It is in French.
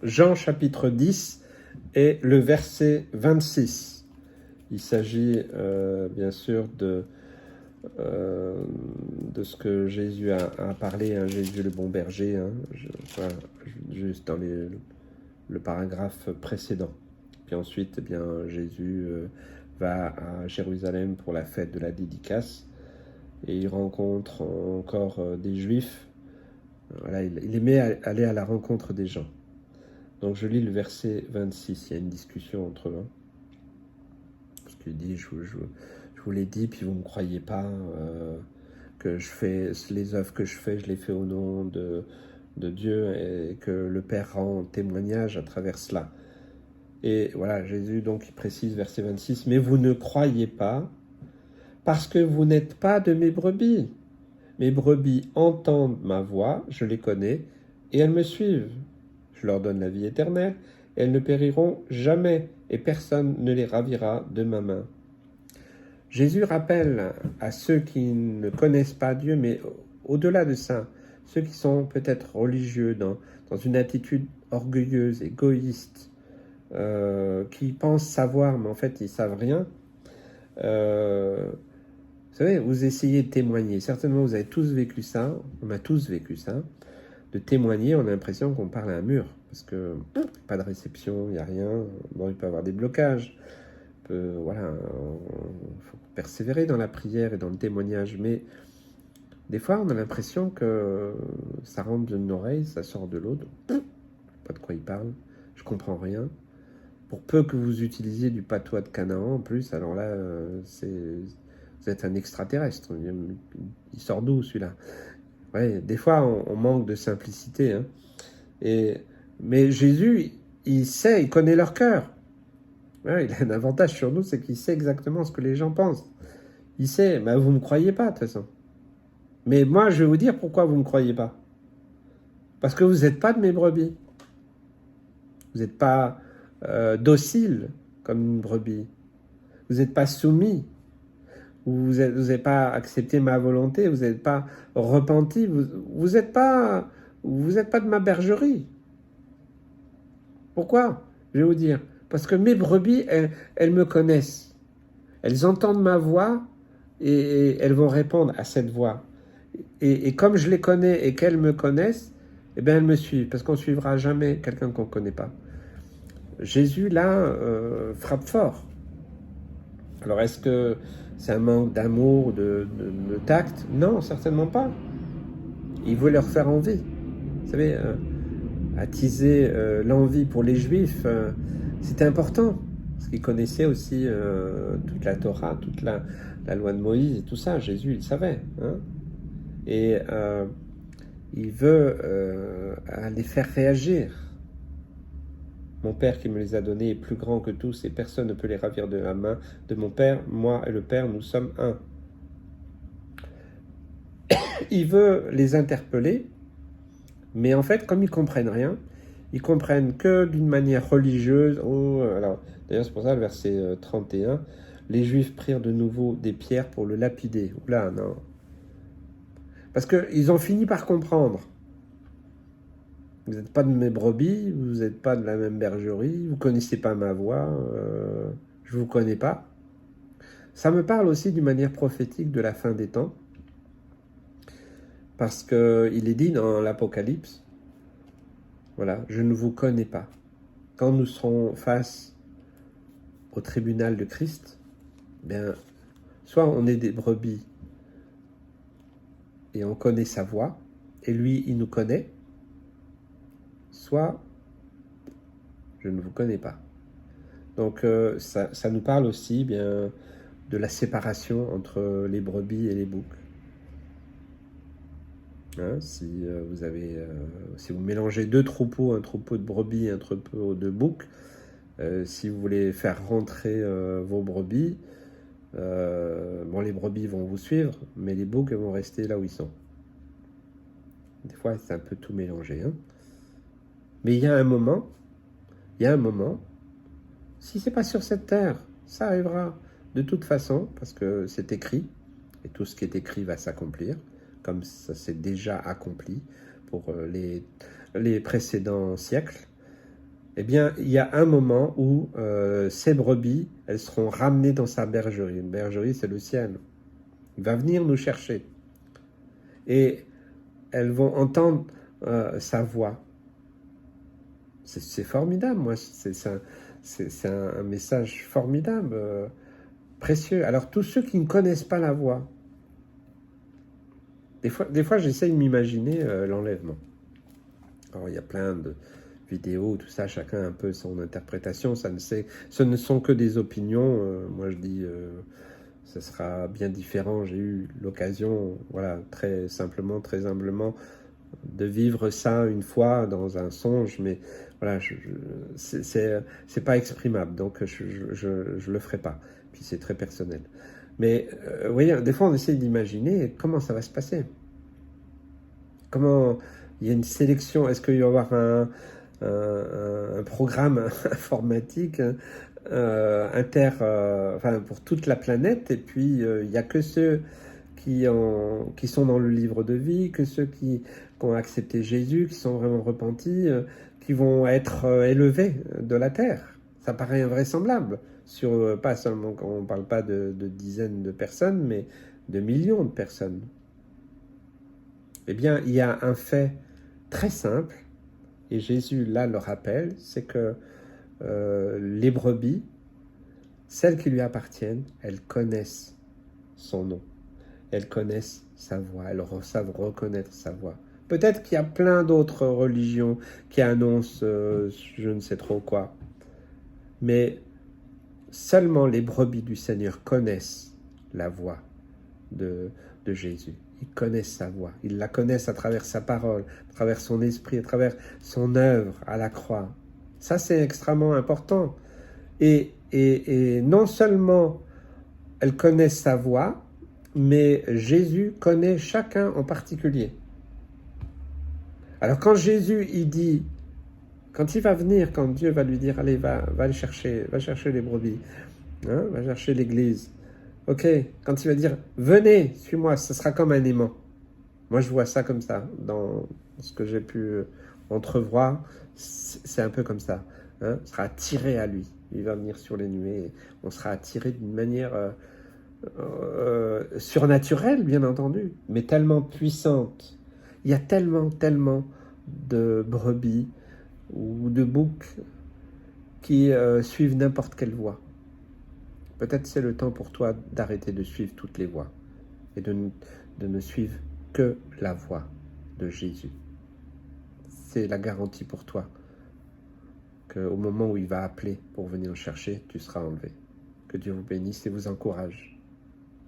Jean chapitre 10 et le verset 26. Il s'agit bien sûr de ce que Jésus a parlé, hein, Jésus le bon berger, hein, juste dans le paragraphe précédent. Puis ensuite, eh bien, Jésus va à Jérusalem pour la fête de la dédicace et il rencontre encore des Juifs. Voilà, il aimait aller à la rencontre des gens. Donc je lis le verset 26, il y a une discussion entre eux. Parce qu'il dit, je vous l'ai dit, puis vous ne me croyez pas, que je fais les œuvres que je fais, je les fais au nom de Dieu et que le Père rend témoignage à travers cela. Et voilà, Jésus donc il précise, verset 26, « Mais vous ne croyez pas parce que vous n'êtes pas de mes brebis. Mes brebis entendent ma voix, je les connais, et elles me suivent. Je leur donne la vie éternelle, et elles ne périront jamais, et personne ne les ravira de ma main. » Jésus rappelle à ceux qui ne connaissent pas Dieu, mais au-delà de ça, ceux qui sont peut-être religieux, dans une attitude orgueilleuse, égoïste, qui pensent savoir, mais en fait ils ne savent rien. Vous savez, vous essayez de témoigner. Certainement, vous avez tous vécu ça. On a tous vécu ça. De témoigner, on a l'impression qu'on parle à un mur. Parce que pas de réception, il n'y a rien. Bon, il peut y avoir des blocages. Voilà, il faut persévérer dans la prière et dans le témoignage. Mais des fois, on a l'impression que ça rentre d'une oreille, ça sort de l'autre. Pas de quoi il parle. Je comprends rien. Pour peu que vous utilisiez du patois de Canaan en plus, alors là, vous êtes un extraterrestre. Il sort d'où celui-là? Ouais, des fois, on manque de simplicité. Hein. Mais Jésus, il sait, il connaît leur cœur. Ouais, il a un avantage sur nous, c'est qu'il sait exactement ce que les gens pensent. Il sait, bah, vous ne me croyez pas de toute façon. Mais moi, je vais vous dire pourquoi vous ne me croyez pas. Parce que vous n'êtes pas de mes brebis. Vous n'êtes pas docile comme une brebis. Vous n'êtes pas soumis. Vous n'avez pas accepté ma volonté. Vous n'êtes pas repenti. Vous n'êtes pas de ma bergerie. Pourquoi? Je vais vous dire. Parce que mes brebis, elles me connaissent. Elles entendent ma voix et elles vont répondre à cette voix. Et comme je les connais et qu'elles me connaissent, eh bien elles me suivent. Parce qu'on ne suivra jamais quelqu'un qu'on ne connaît pas. Jésus, là, frappe fort. Alors, est-ce que c'est un manque d'amour, de tact? Non, certainement pas. Il veut leur faire envie. Vous savez, attiser l'envie pour les Juifs, c'était important. Parce qu'ils connaissaient aussi toute la Torah, toute la loi de Moïse et tout ça. Jésus, il savait. Hein? Et il veut les faire réagir. Mon Père qui me les a donnés est plus grand que tous et personne ne peut les ravir de la main de mon Père. Moi et le Père, nous sommes un. Il veut les interpeller, mais en fait, comme ils ne comprennent rien, ils comprennent que d'une manière religieuse. Alors, d'ailleurs, c'est pour ça le verset 31, les Juifs prirent de nouveau des pierres pour le lapider. Oula, non. Parce qu'ils ont fini par comprendre. Vous n'êtes pas de mes brebis, vous n'êtes pas de la même bergerie, vous ne connaissez pas ma voix, je ne vous connais pas. Ça me parle aussi d'une manière prophétique de la fin des temps, parce qu'il est dit dans l'Apocalypse, voilà, je ne vous connais pas. Quand nous serons face au tribunal de Christ, bien, soit on est des brebis et on connaît sa voix, et lui, il nous connaît, soit je ne vous connais pas. Donc ça nous parle aussi bien de la séparation entre les brebis et les boucs. Hein, si vous mélangez deux troupeaux, un troupeau de brebis et un troupeau de boucs, si vous voulez faire rentrer vos brebis, les brebis vont vous suivre, mais les boucs vont rester là où ils sont. Des fois, c'est un peu tout mélangé. Hein. Mais il y a un moment, si c'est pas sur cette terre, ça arrivera de toute façon, parce que c'est écrit, et tout ce qui est écrit va s'accomplir, comme ça s'est déjà accompli pour les précédents siècles. eh bien, il y a un moment où ces brebis, elles seront ramenées dans sa bergerie. Une bergerie, c'est le ciel. Il va venir nous chercher. Et elles vont entendre sa voix. C'est formidable, moi. C'est un message formidable, précieux. Alors, tous ceux qui ne connaissent pas la voix, des fois j'essaye de m'imaginer l'enlèvement. Alors, il y a plein de vidéos, tout ça, chacun a un peu son interprétation. Ce ne sont que des opinions. Moi, je dis, ce sera bien différent. J'ai eu l'occasion, voilà, très simplement, très humblement, de vivre ça une fois dans un songe, mais voilà, c'est pas exprimable, donc je le ferai pas. Puis c'est très personnel. Mais vous voyez, des fois on essaie d'imaginer comment ça va se passer. Comment il y a une sélection, est-ce qu'il va y avoir un programme informatique enfin, pour toute la planète, et puis il n'y a que ceux qui sont dans le livre de vie, que ceux qui ont accepté Jésus, qui sont vraiment repentis, qui vont être élevés de la terre. Ça paraît invraisemblable, pas seulement quand on ne parle pas de dizaines de personnes, mais de millions de personnes. Eh bien, il y a un fait très simple, et Jésus là le rappelle, c'est que les brebis, celles qui lui appartiennent, elles connaissent son nom. Elles connaissent sa voix, elles savent reconnaître sa voix. Peut-être qu'il y a plein d'autres religions qui annoncent je ne sais trop quoi, mais seulement les brebis du Seigneur connaissent la voix de Jésus. Ils connaissent sa voix, ils la connaissent à travers sa parole, à travers son esprit, à travers son œuvre à la croix. Ça, c'est extrêmement important. Et non seulement elles connaissent sa voix, mais Jésus connaît chacun en particulier. Alors quand Jésus, il dit, quand il va venir, quand Dieu va lui dire, allez, va chercher les brebis, hein, va chercher l'église. Ok, quand il va dire, venez, suis-moi, ce sera comme un aimant. Moi, je vois ça comme ça, dans ce que j'ai pu entrevoir, c'est un peu comme ça. Hein, on sera attiré à lui. Il va venir sur les nuées, on sera attiré d'une manière surnaturelle, bien entendu, mais tellement puissante. Il y a tellement de brebis ou de boucs qui suivent n'importe quelle voie. Peut-être c'est le temps pour toi d'arrêter de suivre toutes les voies et de ne suivre que la voie de Jésus. C'est la garantie pour toi qu'au moment où il va appeler pour venir chercher, tu seras enlevé. Que Dieu vous bénisse et vous encourage.